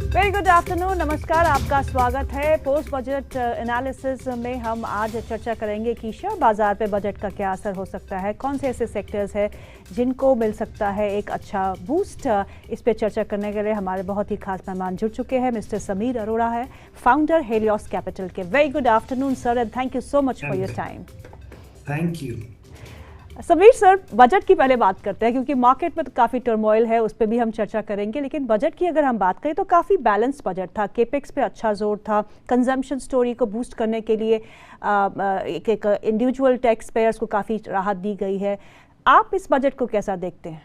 Very good afternoon, नमस्कार, आपका स्वागत है। पोस्ट बजट एनालिसिस में हम आज चर्चा करेंगे कि शेयर बाजार पे बजट का क्या असर हो सकता है, कौन से ऐसे सेक्टर्स हैं जिनको मिल सकता है एक अच्छा बूस्ट। इस पे चर्चा करने के लिए हमारे बहुत ही खास मेहमान जुड़ चुके हैं। मिस्टर समीर अरोड़ा है, फाउंडर हेलियोस कैपिटल के। Very good afternoon sir, and thank you so much for your time. Thank you. Sameer sir, budget की पहले बात करते हैं क्योंकि मार्केट में तो काफ़ी टर्मोइल है, उस पर भी हम चर्चा करेंगे। लेकिन बजट की अगर हम बात करें तो काफ़ी बैलेंस बजट था, केपेक्स पे अच्छा जोर था, कंजम्पशन स्टोरी को बूस्ट करने के लिए एक इंडिविजुअल टैक्स पेयर्स को काफ़ी राहत दी गई है। आप इस बजट को कैसा देखते हैं?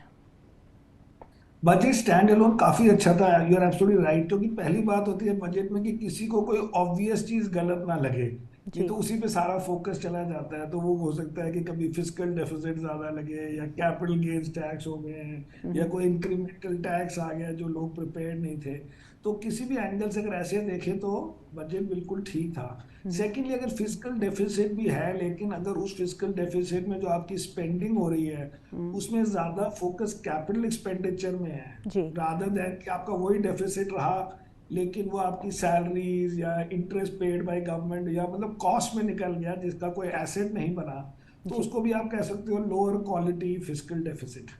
बजट स्टैंड अलोन काफी अच्छा था। You are absolutely right. क्योंकि पहली बात होती है बजट में कि किसी को कोई ऑब्वियस चीज गलत ना लगे, नहीं तो उसी पे सारा फोकस चला जाता है। तो वो हो सकता है कि कभी फिस्कल डेफिसिट ज्यादा लगे, या कैपिटल गेन्स टैक्स हो गए हैं, या कोई इंक्रीमेंटल टैक्स आ गया जो लोग प्रिपेयर नहीं थे। तो किसी भी एंगल से अगर ऐसे देखें तो बजट बिल्कुल ठीक था। सेकेंडली, अगर फिजिकल डेफिसिट भी है, लेकिन अगर उस फिजिकल डेफिसिट में जो आपकी स्पेंडिंग हो रही है उसमें ज्यादा फोकस कैपिटल एक्सपेंडिचर में है, रादर देन कि आपका वही डेफिसिट रहा लेकिन वो आपकी सैलरीज या इंटरेस्ट पेड बाय गवर्नमेंट या मतलब कॉस्ट में निकल गया जिसका कोई एसेट नहीं बना, तो उसको भी आप कह सकते हो लोअर क्वालिटी फिजिकल डेफिसिट।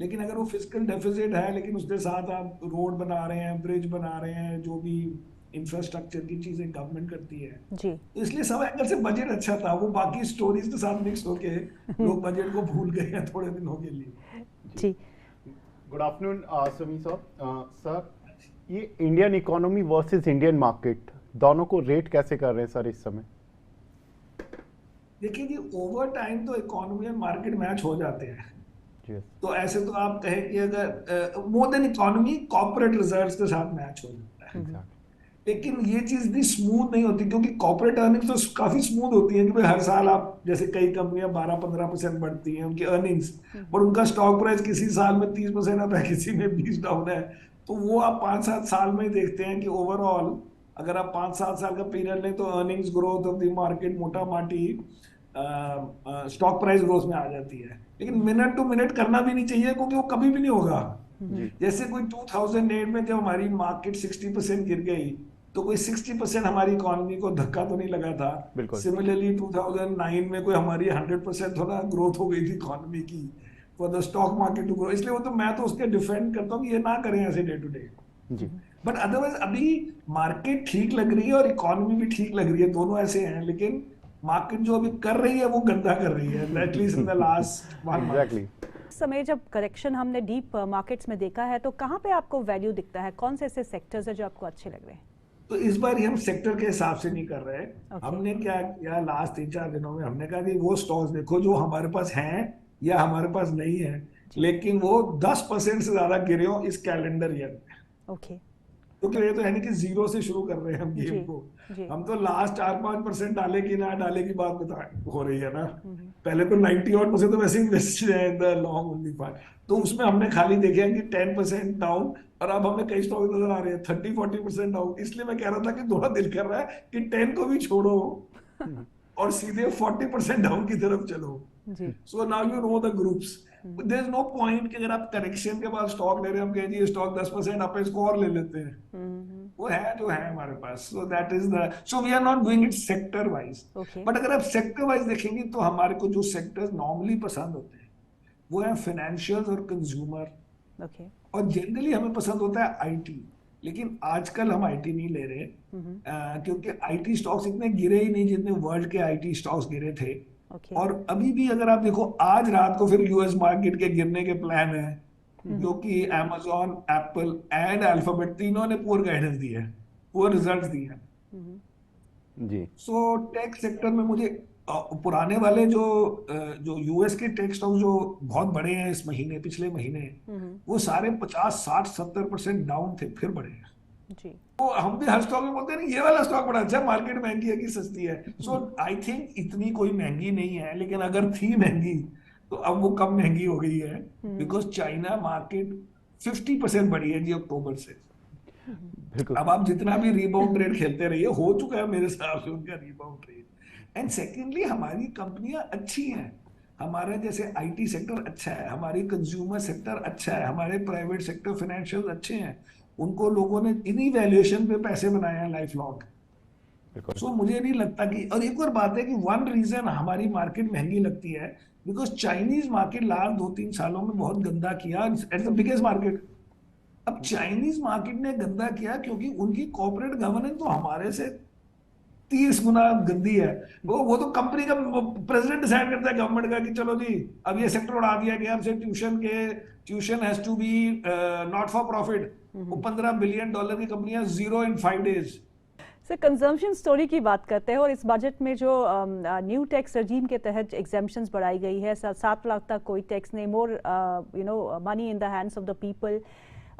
लेकिन अगर वो फिजिकल डेफिसिट है लेकिन उसके साथ आप रोड बना रहे हैं, ब्रिज बना रहे हैं, जो भी इंफ्रास्ट्रक्चर की चीजें गवर्नमेंट करती है, जी, तो इसलिए सब एंगल से बजट अच्छा था। वो बाकी स्टोरीज के साथ मिक्स होके लोग बजट को भूल गए हैं थोड़े दिनों के लिए। जी। गुड आफ्टरनून समी सर। सर, ये Indian economy versus Indian market दोनों को रेट कैसे कर रहे हैं सर इस समय? देखिए जी, ओवर टाइम तो इकोनॉमी और मार्केट मैच हो जाते हैं। Yes. तो ऐसे तो आप कहें कि अगर more than economy corporate results के साथ मैच हो जाता है। Exactly. लेकिन ये चीज भी स्मूथ नहीं होती क्योंकि कॉर्पोरेट अर्निंग्स तो काफी स्मूथ होती है कि भाई हर साल आप जैसे कई कंपनियां 12-15% बढ़ती हैं उनकी अर्निंग्स, पर उनका स्टॉक प्राइस किसी साल में 30% आता है, किसी में 20 डाउन है। तो वो आप 5-7 साल में ही देखते हैं कि ओवरऑल अगर आप 5-7 साल का पीरियड लें तो earnings growth of the market मोटा माटी स्टॉक प्राइस ग्रोथ में आ जाती है। लेकिन मिनट टू मिनट करना भी नहीं चाहिए क्योंकि वो कभी भी नहीं होगा। जैसे कोई 2008 में जब हमारी मार्केट 60% गिर गई तो कोई 60% हमारी इकोनॉमी को धक्का तो नहीं लगा था। सिमिलरली 2009 में कोई हमारी 100% थोड़ा ग्रोथ हो गई थी इकोनॉमी की for the stock market to grow. इसलिए वो तो मैं तो उसके डिफेंड करता हूँ कि ये ना करें ऐसे day to day. But otherwise अभी मार्केट ठीक लग रही है और इकोनॉमी भी ठीक लग रही है, दोनों ऐसे हैं। लेकिन मार्केट जो अभी कर रही है वो गंदा कर रही है, at least in the last 1 month. समय जब करेक्शन हमने डीप मार्केट्स में देखा है तो कहाँ पे आपको वैल्यू दिखता है, कौन से ऐसे सेक्टर्स है जो आपको अच्छे लग रहे हैं? तो इस बार हम सेक्टर के हिसाब से नहीं कर रहे। हमने क्या किया लास्ट 3-4 दिनों में, हमने कहा कि वो स्टॉक्स देखो जो हमारे पास हैं या हमारे पास नहीं है लेकिन वो 10% से ज्यादा गिरे हो इस कैलेंडर ईयर में। ओके। क्योंकि ये तो है नहीं कि जीरो से शुरू कर रहे हैं हम गेम को। हम तो लास्ट 4-5% डाले कि ना डाले की बात बता हो रही है ना। पहले तो 90% तो वैसे इन्वेस्ट है in the long only fund, तो उसमें हमने खाली देखा कि 10% डाउन, और अब हमें कई स्टॉक नजर आ रहे हैं 30-40% डाउन। इसलिए मैं कह रहा था कि थोड़ा दिल कर रहा है कि 10 को भी छोड़ो और सीधे 40% डाउन की तरफ चलो। So now you know the groups. There is no point कि अगर आप करेक्शन के बाद स्टॉक ले रहे हैं, हम कहें जी स्टॉक 10% अप है इसको और ले लेते हैं। वो है जो है हमारे पास। So that is the, so we are not doing it sector wise. But अगर आप सेक्टर वाइज देखेंगे तो हमारे को जो सेक्टर्स नॉर्मली पसंद होते हैं वो है फाइनेंशियल और कंज्यूमर। और जनरली हमें पसंद होता है आईटी, लेकिन आजकल हम आईटी नहीं ले रहे क्योंकि आईटी स्टॉक्स इतने गिरे ही नहीं जितने वर्ल्ड के आईटी स्टॉक्स गिरे थे। और अभी भी अगर आप देखो आज रात को फिर यूएस मार्केट के गिरने के प्लान है, जो कि अमेजॉन, एप्पल एंड अल्फाबेट तीनों ने पुअर गाइडेंस दी है, पुअर रिजल्ट्स दिए हैं जी। सो टेक सेक्टर में मुझे पुराने वाले जो यूएस के टेक स्टॉक जो बहुत बड़े हैं इस महीने, पिछले महीने वो सारे 50-60-70% डाउन थे, फिर बढ़े हैं जी। तो हम भी हर स्टॉक में बोलते हैं ये वाला स्टॉक बड़ा अच्छा, मार्केट महंगी है कि सस्ती है। सो आई थिंक इतनी कोई महंगी नहीं है, लेकिन अगर थी महंगी तो अब वो कम महंगी हो गई है बिकॉज चाइना मार्केट 50% बढ़ी है जी अक्टूबर से। अब आप जितना भी रीबाउंड ट्रेड खेलते रहिए, हो चुका है मेरे हिसाब से उनका रीबाउंड ट्रेड। एंड सेकेंडली हमारी कंपनियां अच्छी हैं, हमारा जैसे आईटी सेक्टर अच्छा है, हमारी कंज्यूमर सेक्टर अच्छा है, हमारे प्राइवेट सेक्टर फाइनेंशियल अच्छे हैं। उनको लोगों ने इन्हीं वैल्यूएशन पे पैसे बनाए हैं लाइफ लॉन्ग। सो मुझे नहीं लगता कि, और एक और बात है कि वन रीजन हमारी मार्केट महंगी लगती है बिकॉज चाइनीज मार्केट लास्ट 2-3 सालों में बहुत गंदा किया एट द बिगेस्ट मार्केट। अब चाइनीज मार्केट ने गंदा किया क्योंकि उनकी कॉर्पोरेट गवर्नेंस तो हमारे से 30 गुना गंदी है। वो तो कंपनी का प्रेसिडेंट डिसाइड करता है गवर्नमेंट का कि चलो जी अब ये सेक्टर उड़ा दिया गया, हमसे tuition has to be not for profit. वो $15 बिलियन की कंपनियां 0 in 5 days। Sir consumption story की बात करते हैं और इस बजट में जो न्यू टैक्स रजीम के तहत एग्जेम्पशंस बढ़ाई गई है, 7 लाख तक कोई टैक्स नहीं, more money in the hands of the people,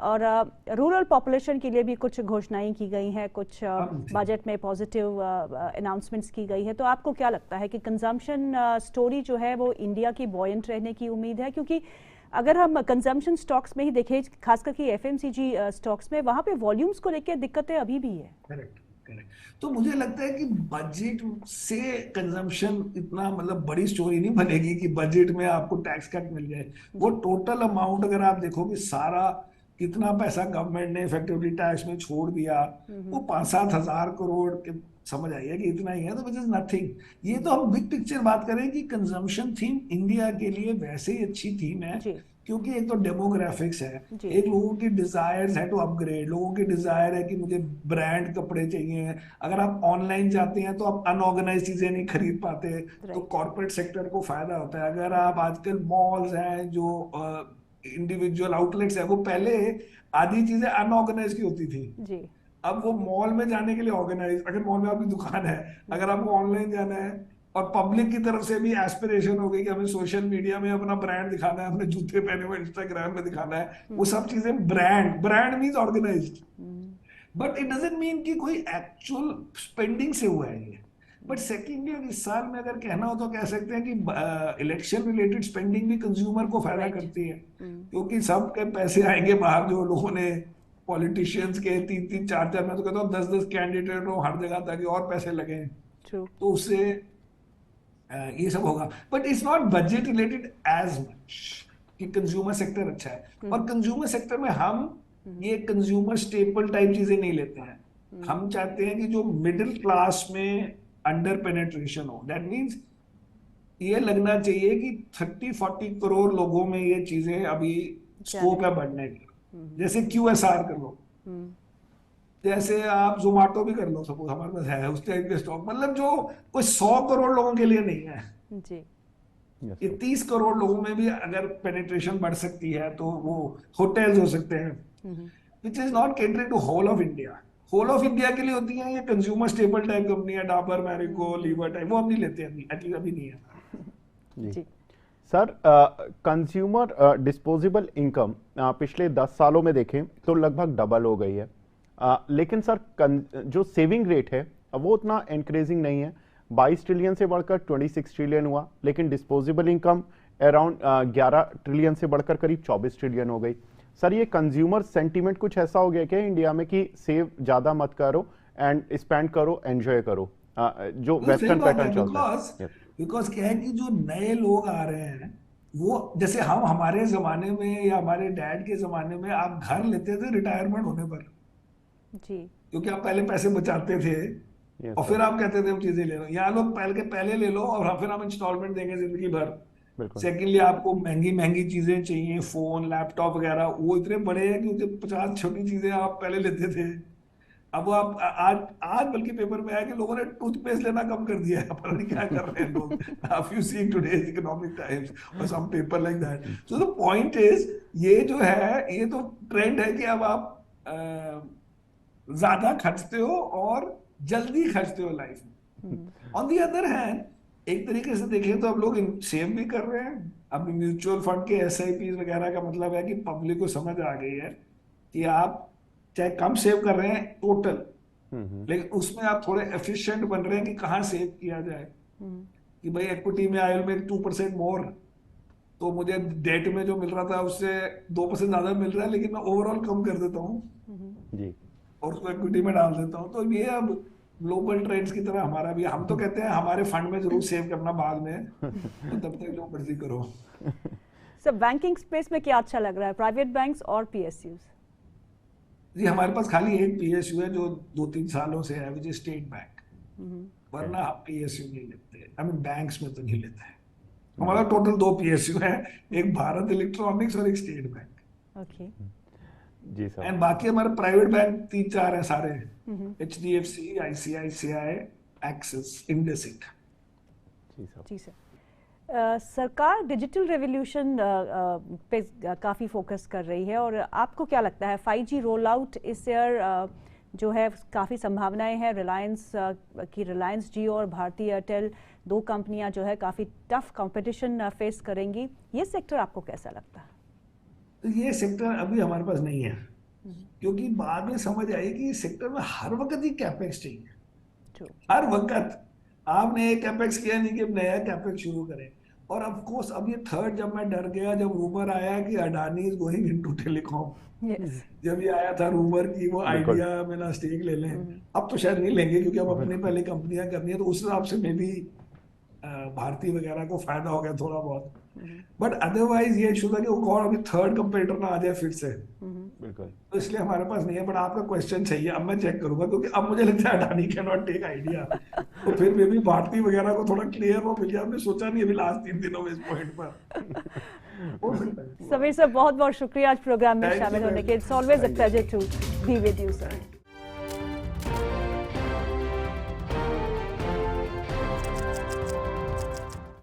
और रूरल पॉपुलेशन के लिए भी कुछ घोषणाएं की गई हैं, कुछ बजट में पॉजिटिव अनाउंसमेंट्स की गई है। तो आपको क्या लगता है कि कंजम्पशन स्टोरी जो है वो इंडिया की बॉयंट रहने की उम्मीद है? क्योंकि अगर हम कंजम्पशन स्टॉक्स में ही देखें, खासकर कि एफएमसीजी स्टॉक्स में, वहां पे वॉल्यूम्स को लेकर दिक्कतें अभी भी है। करेक्ट। तो मुझे लगता है कि बजट से कंजम्पशन इतना मतलब बड़ी स्टोरी नहीं बनेगी कि बजट में आपको टैक्स कट मिल जाए। वो टोटल अमाउंट अगर आप देखोगे सारा कितना पैसा गवर्नमेंट ने इफेक्टिवली टैक्स में छोड़ दिया, वो 5-7 हजार करोड़ के, समझ आइए कि इतना ही है, तो विच इज नथिंग। ये तो हम बिग पिक्चर बात करें कि कंजम्पशन थीम इंडिया के लिए वैसे ही अच्छी थीम है क्योंकि एक तो डेमोग्राफिक्स है, एक लोगों की डिजायर्स है टू अपग्रेड, लोगों की डिजायर है कि मुझे ब्रांड कपड़े चाहिए। अगर आप ऑनलाइन जाते हैं तो आप अनऑर्गेनाइज चीजें नहीं खरीद पाते, तो कॉर्पोरेट सेक्टर को फायदा होता है। अगर आप आजकल मॉल्स हैं जो इंडिविजुअल आउटलेट्स है, वो पहले आधी चीजें अनऑर्गेनाइज की होती थी जी। अब वो मॉल में जाने के लिए ऑर्गेनाइज, अगर मॉल में आपकी दुकान है, अगर आपको ऑनलाइन जाना है, और पब्लिक की तरफ से भी एस्पिरेशन हो गई कि हमें सोशल मीडिया में अपना ब्रांड दिखाना है, अपने जूते पहने हुए इंस्टाग्राम में दिखाना है, वो सब चीजें brand means organised, but it doesn't mean कि कोई एक्चुअल स्पेंडिंग से हुआ है ये। बट सेकेंडली इस साल में अगर कहना हो तो कह सकते हैं कि इलेक्शन रिलेटेड स्पेंडिंग भी कंज्यूमर को फायदा करती है, क्योंकि सबके पैसे आएंगे बाहर, जो लोगों ने पॉलिटिशियंस के 3-3, 4-4, मैं तो कहता हूँ 10-10 कैंडिडेट हो हर जगह ताकि और पैसे लगे, तो उससे ये सब होगा। But it's not budget related as much कि कंज्यूमर सेक्टर अच्छा है। और कंज्यूमर सेक्टर में हम ये कंज्यूमर स्टेपल टाइप चीजें नहीं लेते हैं। हम चाहते हैं कि जो मिडिल क्लास में अंडर पेनेट्रेशन हो, दैट मीन्स ये लगना चाहिए कि 30-40 करोड़ लोगों में ये चीजें अभी स्कोप है बढ़ने की। जैसे QSR कर लो, जैसे आप जोमेटो भी कर लो, सपोज हमारे पास है उस टाइप के स्टॉक, मतलब जो कोई 100 करोड़ लोगों के लिए नहीं है जी। ये 30 करोड़ लोगों में भी अगर पेनिट्रेशन बढ़ सकती है तो वो होटल्स हो सकते हैं, which is not catering to whole of India. Whole of India के लिए होती है ये कंज्यूमर स्टेपल टाइप कंपनी है, डाबर, मैरिको, लीवर टाइप, वो हम नहीं लेते हैं, एटलीस्ट अभी नहीं है जी। सर कंज्यूमर डिस्पोजेबल इनकम पिछले 10 सालों में देखें तो लगभग डबल हो गई है, लेकिन सर जो सेविंग रेट है वो उतना एनकरेजिंग नहीं है। 22 ट्रिलियन से बढ़कर 26 ट्रिलियन हुआ, लेकिन डिस्पोजेबल इनकम अराउंड 11 ट्रिलियन से बढ़कर करीब 24 ट्रिलियन हो गई। सर ये कंज्यूमर सेंटीमेंट कुछ ऐसा हो गया क्या इंडिया में कि सेव ज्यादा मत करो एंड स्पेंड करो, एंजॉय करो, जो वेस्टर्न पैटर्न चलता है? बिकॉज क्या है कि जो नए लोग आ रहे हैं, वो जैसे हम हमारे जमाने में या हमारे डैड के जमाने में आप घर लेते थे रिटायरमेंट होने पर जी, क्योंकि आप पहले पैसे बचाते थे और फिर आप कहते थे हम चीजें ले लो। यहाँ लोग पहले ले लो और फिर हम इंस्टॉलमेंट देंगे जिंदगी भर। सेकेंडली आपको महंगी महंगी चीजें चाहिए, फोन, लैपटॉप वगैरह, वो इतने बड़े हैं कि 50 छोटी चीजें आप पहले लेते थे। अब आप आज बल्कि पेपर में आया कि लोगों ने टूथपेस्ट लेना कम कर दिया है, पता नहीं क्या कर रहे हैं लोग। If you see today's economic times or some paper like that. So the point is, ये जो है ये तो ट्रेंड है कि अब आप ज्यादा खर्चते हो और जल्दी खर्चते हो लाइफ में। ऑन दी अदर हैंड एक तरीके से देखें तो अब लोग सेव भी कर रहे हैं। अब म्यूचुअल फंड के SIPs वगैरह का मतलब है कि पब्लिक को समझ आ गई है कि आप चाहे कम सेव कर रहे हैं टोटल, लेकिन उसमें आप थोड़े एफिशिएंट बन रहे हैं कि कहाँ सेव किया जाए। कि भाई इक्विटी में आई विल मेक 2% मोर, तो मुझे डेट में जो मिल रहा था उससे 2% ज्यादा मिल रहा है, लेकिन मैं ओवरऑल कम कर देता हूँ जी और उसको इक्विटी में डाल देता हूँ। तो ये अब ग्लोबल ट्रेंड्स की तरह हमारा भी, हम तो कहते हैं हमारे फंड में जरूर सेव करना बाद में, तो तब तक जो मर्जी करो। सर बैंकिंग स्पेस में क्या अच्छा लग रहा है, प्राइवेट बैंक्स और PSUs? जी हमारे पास खाली एक पीएसयू है जो 2-3 सालों से है, विच इज स्टेट बैंक, वरना हम पीएसयू नहीं लेते, आई मीन बैंक्स में तो नहीं लेते हैं। हमारा टोटल 2 पीएसयू है, एक भारत इलेक्ट्रॉनिक्स और एक स्टेट बैंक। ओके जी सर। एंड बाकी हमारे प्राइवेट बैंक 3-4 है सारे, एचडीएफसी, आईसीआईसीआई, एक्सिस, इंडसइंड। जी सर। जी सर। सरकार डिजिटल रेवोल्यूशन पे काफ़ी फोकस कर रही है, और आपको क्या लगता है 5G रोल आउट इस ईयर जो है काफ़ी संभावनाएं हैं? रिलायंस जियो और भारती एयरटेल 2 कंपनियां जो है काफ़ी टफ कंपटीशन फेस करेंगी, ये सेक्टर आपको कैसा लगता है? तो ये सेक्टर अभी हमारे पास नहीं है, क्योंकि बाद में समझ आई कि इस सेक्टर में हर वक्त ही कैपेक्स चाहिए। True. हर वक्त आपने एक कैपेक्स किया नहीं कि नया कैपेक्स शुरू करें। और ऑफ कोर्स अब ये थर्ड, जब मैं डर गया जब रूमर आया कि Adani is going into telecom, जब ये आया था रूमर कि वो आइडिया मेरा स्टेक ले लें, अब तो शायद नहीं लेंगे क्योंकि अब अपनी पहले कंपनियां करनी है, तो उस हिसाब से मे भी भारती वगैरह को फायदा हो गया थोड़ा बहुत। बट अदरवाइज ये इशू था कि वो और अभी थर्ड कंपटीटर ना आ जाए फिर से, बिल्कुल। तो इसलिए हमारे पास नहीं है। बट आपका क्वेश्चन सही है, अब मैं चेक करूंगा, क्योंकि अब मुझे लगता है Adani can not take idea, तो फिर मे भी भारती वगैरह को थोड़ा क्लियर हो मिल गया। हमने सोचा नहीं अभी लास्ट 3 दिनों में इस पॉइंट पर। समीर सर, बहुत बहुत शुक्रिया आज प्रोग्राम में शामिल होने के। It's always a pleasure to be with you sir.